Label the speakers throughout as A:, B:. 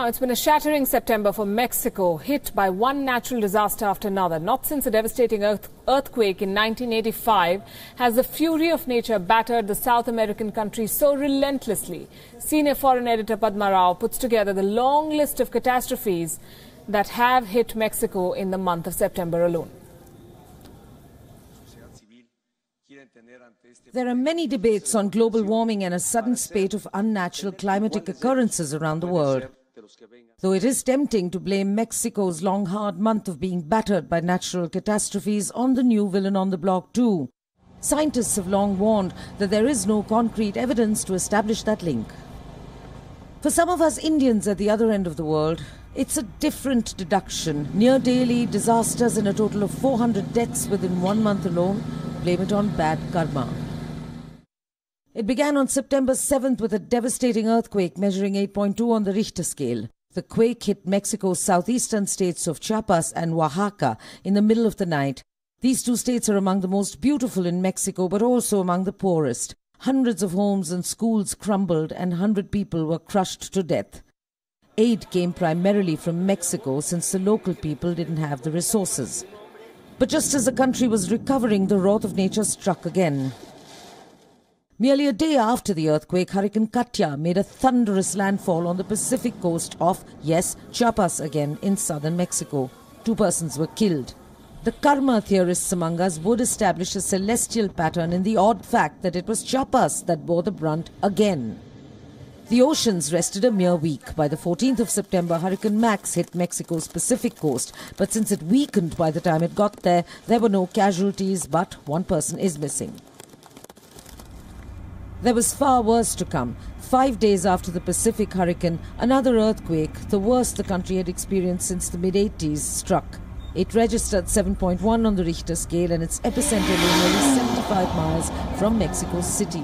A: it's been a shattering September for Mexico, hit by one natural disaster after another. Not since a devastating earthquake in 1985 has the fury of nature battered the South American country so relentlessly. Senior foreign editor Padma Rao puts together the long list of catastrophes that have hit Mexico in the month of September alone.
B: There are many debates on global warming and a sudden spate of unnatural climatic occurrences around the world. Though it is tempting to blame Mexico's long, hard month of being battered by natural catastrophes on the new villain on the block too. Scientists have long warned that there is no concrete evidence to establish that link. For some of us Indians at the other end of the world, it's a different deduction. Near daily disasters and a total of 400 deaths within 1 month alone. Blame it on bad karma. It began on September 7th with a devastating earthquake measuring 8.2 on the Richter scale. The quake hit Mexico's southeastern states of Chiapas and Oaxaca in the middle of the night. These two states are among the most beautiful in Mexico, but also among the poorest. Hundreds of homes and schools crumbled and 100 people were crushed to death. Aid came primarily from Mexico since the local people didn't have the resources. But just as the country was recovering, the wrath of nature struck again. Merely a day after the earthquake, Hurricane Katia made a thunderous landfall on the Pacific coast of, yes, Chiapas again, in southern Mexico. 2 persons were killed. The karma theorists among us would establish a celestial pattern in the odd fact that it was Chiapas that bore the brunt again. The oceans rested a mere week. By the 14th of September, Hurricane Max hit Mexico's Pacific coast. But since it weakened by the time it got there, there were no casualties, but 1 person is missing. There was far worse to come. 5 days after the Pacific hurricane, another earthquake, the worst the country had experienced since the mid-80s, struck. It registered 7.1 on the Richter scale and its epicenter lay nearly 75 miles from Mexico City.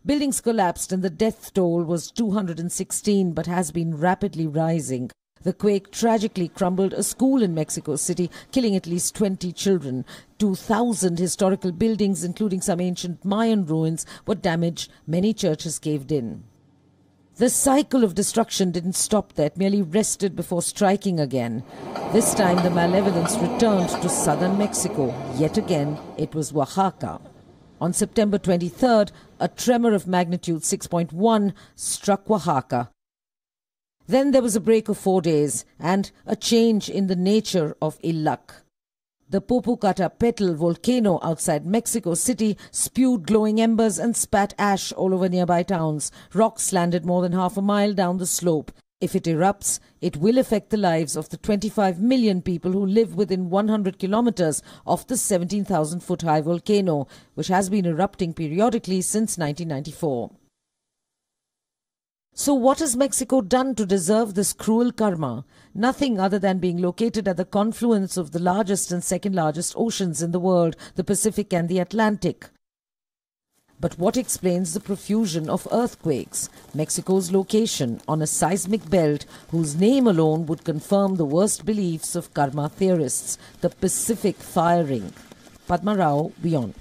B: Buildings collapsed and the death toll was 216 but has been rapidly rising. The quake tragically crumbled a school in Mexico City, killing at least 20 children. 2,000 historical buildings, including some ancient Mayan ruins, were damaged. Many churches caved in. The cycle of destruction didn't stop there. It merely rested before striking again. This time the malevolence returned to southern Mexico. Yet again, it was Oaxaca. On September 23rd, a tremor of magnitude 6.1 struck Oaxaca. Then there was a break of 4 days and a change in the nature of ill luck. The Popocatépetl volcano outside Mexico City spewed glowing embers and spat ash all over nearby towns. Rocks landed more than half a mile down the slope. If it erupts, it will affect the lives of the 25 million people who live within 100 kilometers of the 17,000-foot-high volcano, which has been erupting periodically since 1994. So what has Mexico done to deserve this cruel karma? Nothing other than being located at the confluence of the largest and second largest oceans in the world, the Pacific and the Atlantic. But what explains the profusion of earthquakes? Mexico's location on a seismic belt whose name alone would confirm the worst beliefs of karma theorists, the Pacific Fire Ring. Padma Rao, WION.